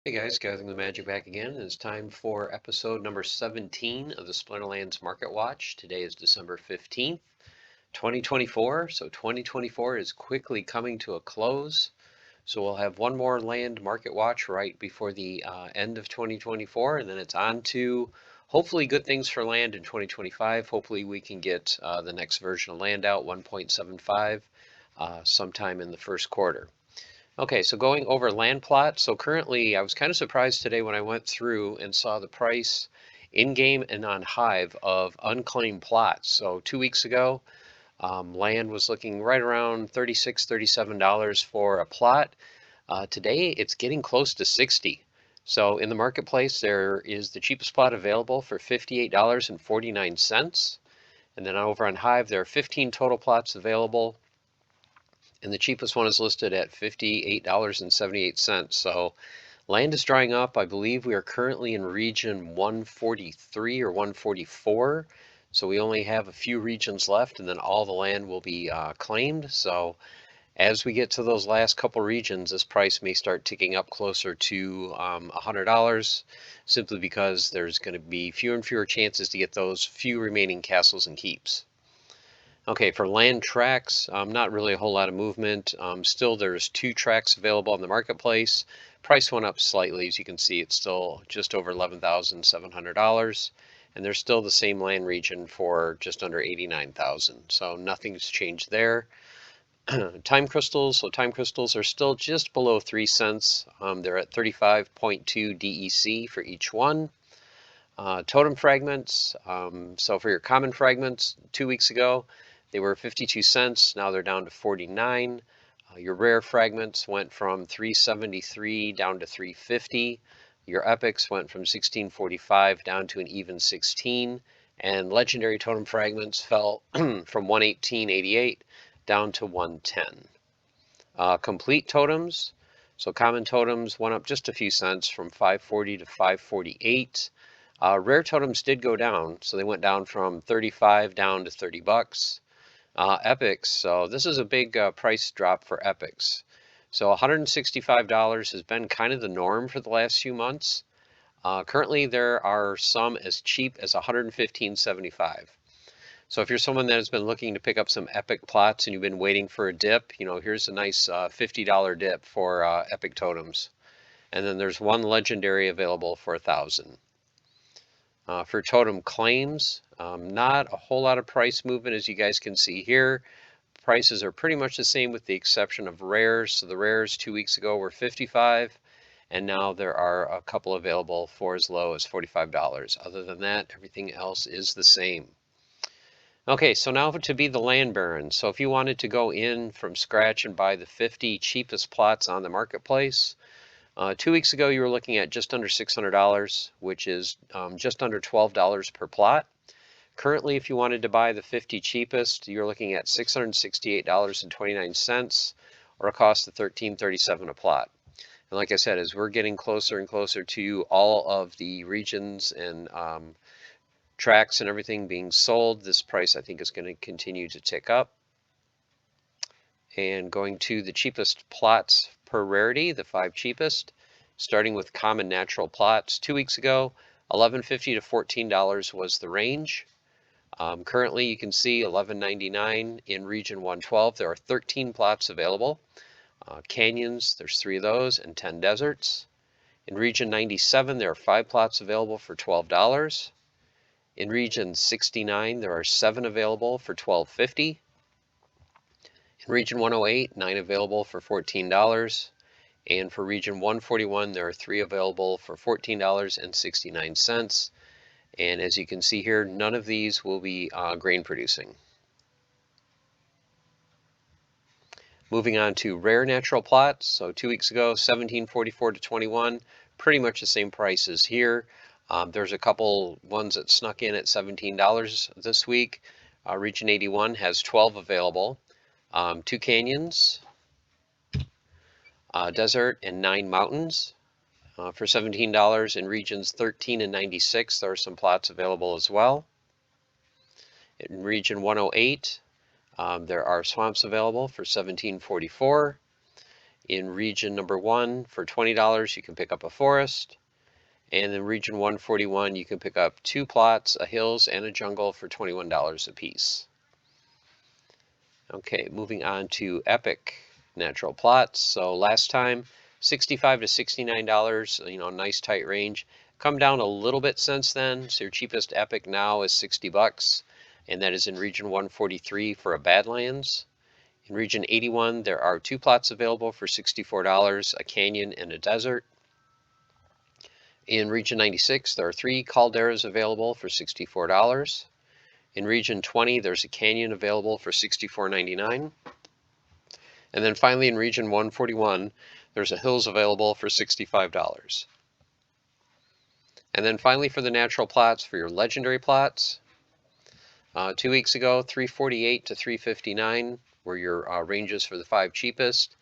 Hey guys, Gathering the Magic back again. It's time for episode number 17 of the Splinterlands Market Watch. Today is December 15th, 2024. So 2024 is quickly coming to a close. So we'll have one more land market watch right before the end of 2024, and then it's on to hopefully good things for land in 2025. Hopefully we can get the next version of land out, 1.75, sometime in the first quarter. Okay, so going over land plots. So currently, I was kind of surprised today when I went through and saw the price in-game and on Hive of unclaimed plots. So 2 weeks ago, land was looking right around $36, $37 for a plot. Today, it's getting close to 60. So in the marketplace, there is the cheapest plot available for $58.49. And then over on Hive, there are 15 total plots available, and the cheapest one is listed at $58.78. So land is drying up. I believe we are currently in region 143 or 144. So we only have a few regions left, and then all the land will be claimed. So as we get to those last couple regions, this price may start ticking up closer to $100, simply because there's going to be fewer and fewer chances to get those few remaining castles and keeps. Okay, for land tracts, not really a whole lot of movement. Still, there's 2 tracts available on the marketplace. Price went up slightly. As you can see, it's still just over $11,700. And there's still the same land region for just under $89,000. So nothing's changed there. Time crystals. So time crystals are still just below 3 cents. They're at 35.2 DEC for each one. Totem fragments. So for your common fragments, 2 weeks ago, they were 52 cents. Now they're down to 49. Your rare fragments went from 373 down to 350. Your epics went from 1645 down to an even 16. And legendary totem fragments fell from 118.88 down to 110. Complete totems. So common totems went up just a few cents from 540 to 548. Rare totems did go down, so they went down from 35 down to 30 bucks. Epics, so this is a big price drop for epics. So $165 has been kind of the norm for the last few months. Currently, there are some as cheap as $115.75. So if you're someone that has been looking to pick up some epic plots and you've been waiting for a dip, here's a nice $50 dip for epic totems. And then there's one legendary available for 1,000. For totem claims, not a whole lot of price movement, as you guys can see here. Prices are pretty much the same with the exception of rares. So the rares 2 weeks ago were 55, and now there are a couple available for as low as $45. Other than that, everything else is the same. Okay, so now to be the land baron. So if you wanted to go in from scratch and buy the 50 cheapest plots on the marketplace, 2 weeks ago, you were looking at just under $600, which is just under $12 per plot. Currently, if you wanted to buy the 50 cheapest, you're looking at $668.29, or a cost of $13.37 a plot. And like I said, as we're getting closer and closer to all of the regions and tracts and everything being sold, this price I think is going to continue to tick up. And going to the cheapest plots per rarity, the 5 cheapest, starting with common natural plots. 2 weeks ago, $11.50 to $14 was the range. Currently, you can see $11.99 in region 112. There are 13 plots available. Canyons, there's 3 of those, and 10 deserts. In region 97, there are 5 plots available for $12. In region 69, there are 7 available for $12.50. In region 108, 9 available for $14. And for region 141, there are 3 available for $14.69. And as you can see here, none of these will be grain producing. Moving on to rare natural plots. So 2 weeks ago, $17.44 to $21, pretty much the same prices here. There's a couple ones that snuck in at $17 this week. Region 81 has 12 available. 2 canyons, desert, and 9 mountains for $17. In regions 13 and 96, there are some plots available as well. In region 108, there are swamps available for $17.44. In region number 1, for $20, you can pick up a forest. And in region 141, you can pick up 2 plots, a hills and a jungle for $21 a piece. Okay, moving on to epic natural plots. So last time, $65 to $69, nice tight range. Come down a little bit since then. So your cheapest epic now is 60 bucks, and that is in region 143 for a Badlands. In region 81, there are 2 plots available for $64, a canyon and a desert. In region 96, there are 3 calderas available for $64. In region 20, there's a canyon available for $64.99. And then finally in region 141, there's a hills available for $65. And then finally for the natural plots, for your legendary plots, 2 weeks ago, $348 to $359 were your ranges for the 5 cheapest.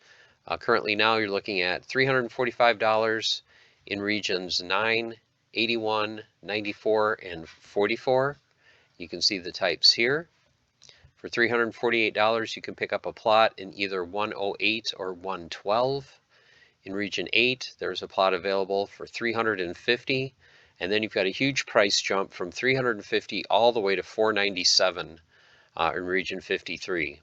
Currently now you're looking at $345 in regions 9, 81, 94, and 44. You can see the types here. For $348, you can pick up a plot in either 108 or 112. In region 8, there's a plot available for $350, and then you've got a huge price jump from $350 all the way to $497 in region 53.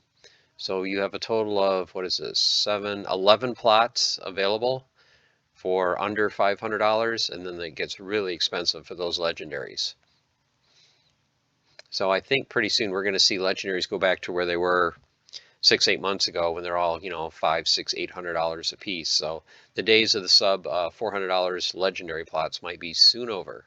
So you have a total of, 11 plots available for under $500, and then it gets really expensive for those legendaries. So I think pretty soon we're going to see legendaries go back to where they were 6-8 months ago, when they're all, $500, $600, $800 a piece. So the days of the sub $400 legendary plots might be soon over.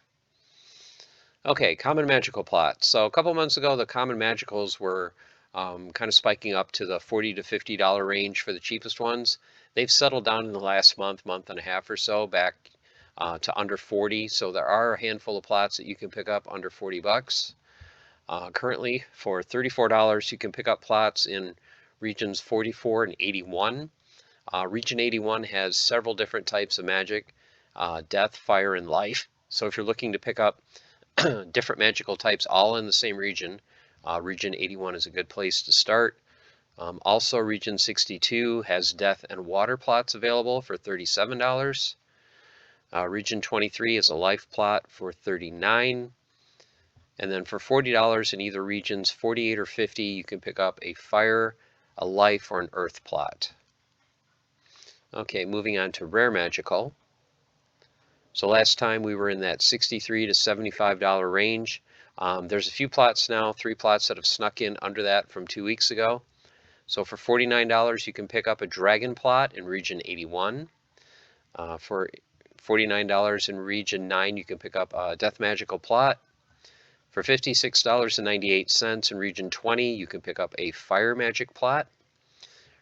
Okay, common magical plots. So a couple months ago, the common magicals were kind of spiking up to the $40 to $50 range for the cheapest ones. They've settled down in the last month and a half or so, back to under 40. So there are a handful of plots that you can pick up under 40 bucks. Currently, for $34, you can pick up plots in regions 44 and 81. Region 81 has several different types of magic, death, fire, and life. So if you're looking to pick up different magical types all in the same region, region 81 is a good place to start. Also, region 62 has death and water plots available for $37. Region 23 is a life plot for $39. And then for $40 in either regions 48 or 50, you can pick up a fire, a life, or an earth plot. Okay, moving on to rare magical. So last time we were in that $63 to $75 range. There's a few plots now, 3 plots that have snuck in under that from 2 weeks ago. So for $49, you can pick up a dragon plot in region 81. For $49 in region 9, you can pick up a death magical plot. For $56.98 in region 20, you can pick up a fire magic plot.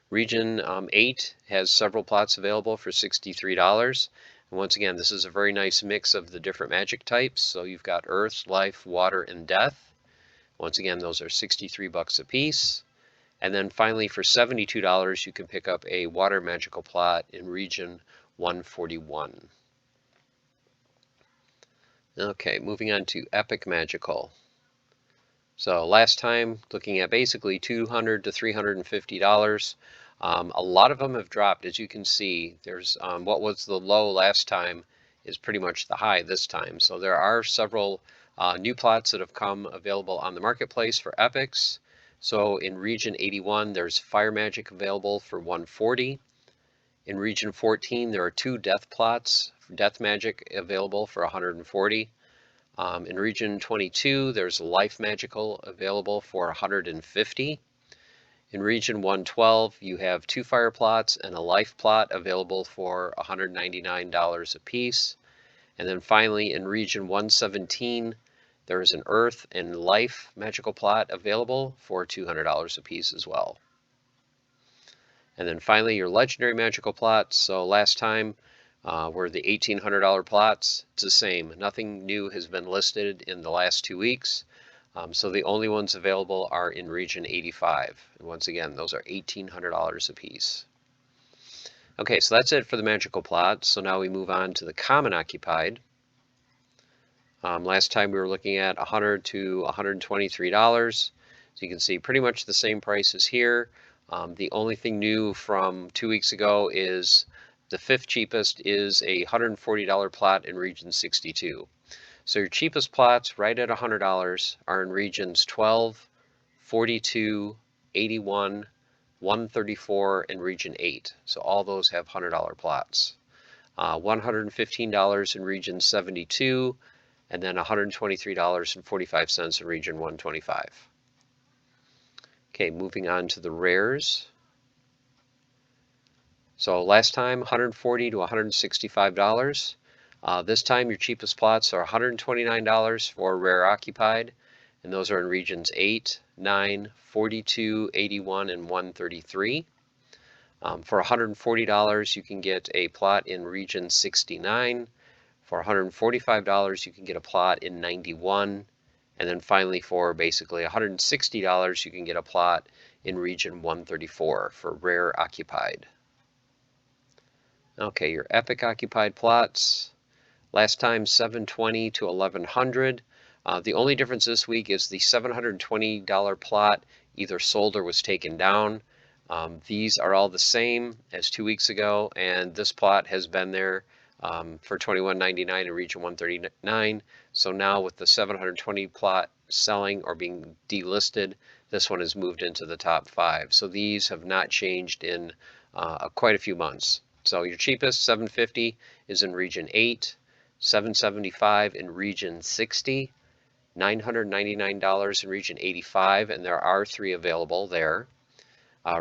Region 8 has several plots available for $63. And once again, this is a very nice mix of the different magic types. So you've got earth, life, water, and death. Once again, those are 63 bucks a piece. And then finally, for $72, you can pick up a water magical plot in region 141. Okay, moving on to epic magical. So last time, looking at basically $200 to $350. A lot of them have dropped, as you can see. There's what was the low last time is pretty much the high this time. So there are several new plots that have come available on the marketplace for epics. So in region 81, there's fire magic available for $140. In region 14, there are 2 death plots, death magic available for $140. In region 22, there's life magical available for $150. In region 112, you have 2 fire plots and a life plot available for $199 a piece. And then finally, in region 117, there is an earth and life magical plot available for $200 a piece as well. And then finally, your legendary magical plots. So last time were the $1,800 plots. It's the same. Nothing new has been listed in the last 2 weeks. So the only ones available are in region 85. And once again, those are $1,800 a piece. Okay, so that's it for the magical plots. So now we move on to the common occupied. Last time we were looking at $100 to $123. So you can see pretty much the same prices here. The only thing new from 2 weeks ago is the fifth cheapest is a $140 plot in region 62. So your cheapest plots right at $100 are in regions 12, 42, 81, 134, and region 8. So all those have $100 plots. $115 in region 72, and then $123.45 in region 125. Okay, moving on to the rares. So last time, $140 to $165. This time, your cheapest plots are $129 for rare occupied, and those are in regions 8, 9, 42, 81, and 133. For $140, you can get a plot in region 69. For $145, you can get a plot in 91. And then finally, for basically $160, you can get a plot in region 134 for rare occupied. Okay, your epic occupied plots. Last time, 720 to 1100. The only difference this week is the $720 plot either sold or was taken down. These are all the same as 2 weeks ago, and this plot has been there for $21.99 in region 139. So now with the 720 plot selling or being delisted, this one has moved into the top 5. So these have not changed in quite a few months. So your cheapest, $750, is in region 8, $775 in region 60, $999 in region 85, and there are 3 available there.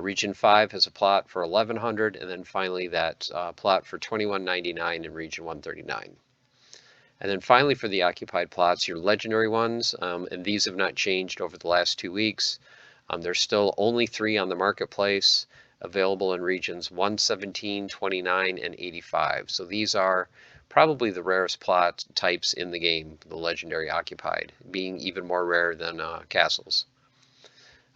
Region 5 has a plot for $1,100, and then finally that plot for $21.99 in region 139. And then finally for the occupied plots, your legendary ones, and these have not changed over the last 2 weeks. There's still only 3 on the marketplace, available in regions 117, 29, and 85. So these are probably the rarest plot types in the game, the legendary occupied, being even more rare than castles.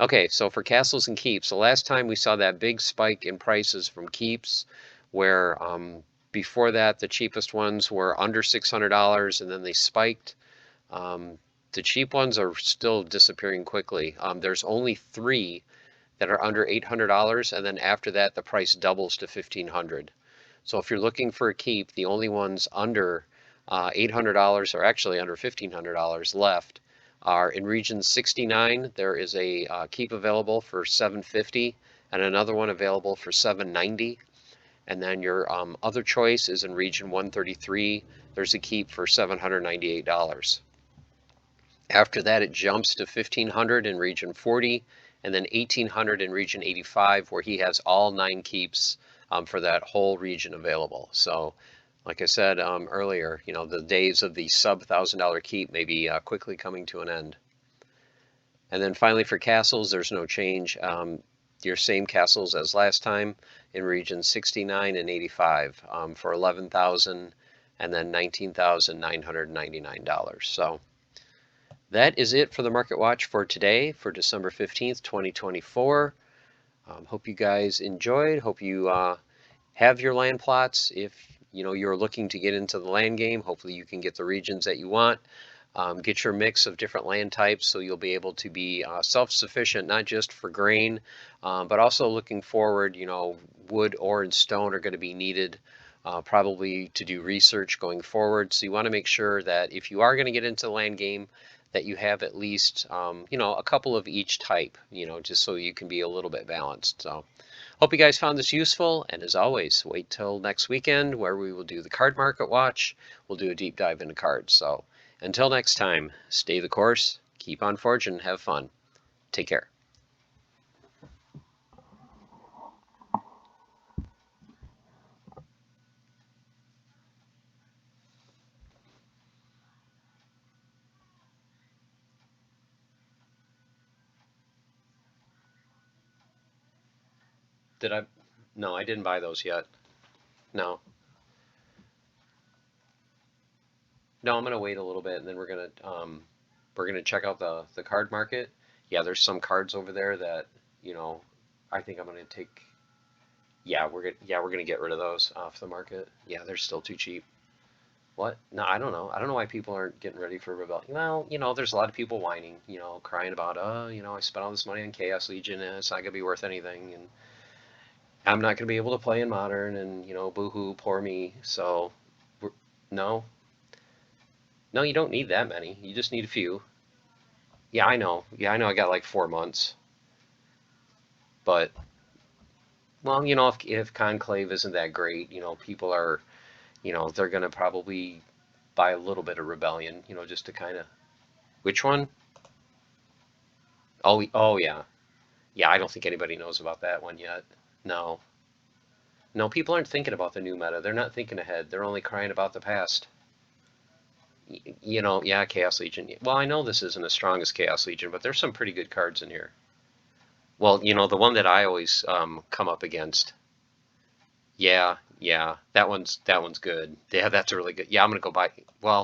Okay, so for castles and keeps, the last time we saw that big spike in prices from keeps, where before that the cheapest ones were under $600 and then they spiked. The cheap ones are still disappearing quickly. There's only 3 that are under $800, and then after that the price doubles to $1,500. So if you're looking for a keep, the only ones under $800, or actually under $1,500 left, are in region 69. There is a keep available for $750 and another one available for $790. And then your other choice is in region 133. There's a keep for $798. After that, it jumps to $1,500 in region 40, and then $1,800 in region 85, where he has all 9 keeps for that whole region available. So like I said earlier, you know, the days of the sub $1,000 keep may be quickly coming to an end. And then finally for castles, there's no change. Your same castles as last time in regions 69 and 85 for $11,000 and then $19,999. So that is it for the Market Watch for today, for December 15th, 2024. Hope you guys enjoyed. Hope you have your land plots. If you're looking to get into the land game, hopefully you can get the regions that you want. Get your mix of different land types so you'll be able to be self-sufficient, not just for grain, but also looking forward, wood, ore, and stone are going to be needed probably to do research going forward. So you want to make sure that if you are going to get into the land game, that you have at least, a couple of each type, just so you can be a little bit balanced. So hope you guys found this useful, and as always, wait till next weekend where we will do the card market watch. We'll do a deep dive into cards. So until next time, stay the course, keep on forging, have fun. Take care. Did I? No, I didn't buy those yet. No. No, I'm gonna wait a little bit, and then we're gonna check out the card market. Yeah, there's some cards over there that I think I'm gonna take. Yeah, we're gonna get rid of those off the market. Yeah, they're still too cheap. What? No, I don't know. I don't know why people aren't getting ready for Rebellion. Well, there's a lot of people whining, crying about, I spent all this money on Chaos Legion and it's not gonna be worth anything, and I'm not gonna be able to play in Modern, and boo-hoo, poor me. So, no, no, you don't need that many. You just need a few. Yeah, I know. Yeah, I know. I got like 4 months, but well, if Conclave isn't that great, people are, they're gonna probably buy a little bit of Rebellion, just to kind of. Which one? Oh yeah. Yeah, I don't think anybody knows about that one yet. No. No, people aren't thinking about the new meta. They're not thinking ahead. They're only crying about the past. Yeah, Chaos Legion. Well, I know this isn't as strong as Chaos Legion, but there's some pretty good cards in here. Well, the one that I always come up against. Yeah, yeah, that one's good. Yeah, that's a really good. Yeah, I'm gonna go buy. Well,